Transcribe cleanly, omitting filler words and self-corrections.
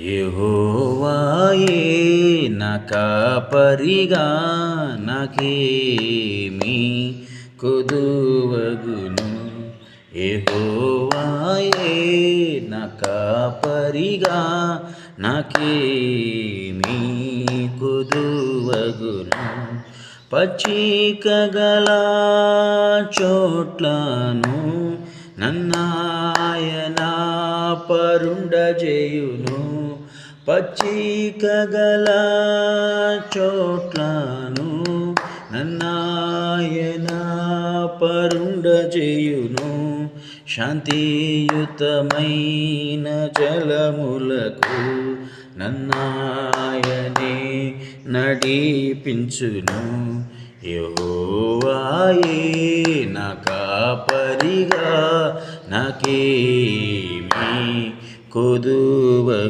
యెహోవాయే నా కాపరిగా నాకేమీ కొదువగును. యెహోవాయే నా కాపరిగా నాకేమీ కొదువగును. పచ్చికగల చోట్లను నన్నాయన పరుండజేయును. పచ్చికగల చోట్లను నన్నాయన పరుండజేయును. శాంతియుతమైన జలములకు నన్నాయనే నడిపించును. యెహోవాయే నా కాపరిగా నాకేమీ కొదువగును.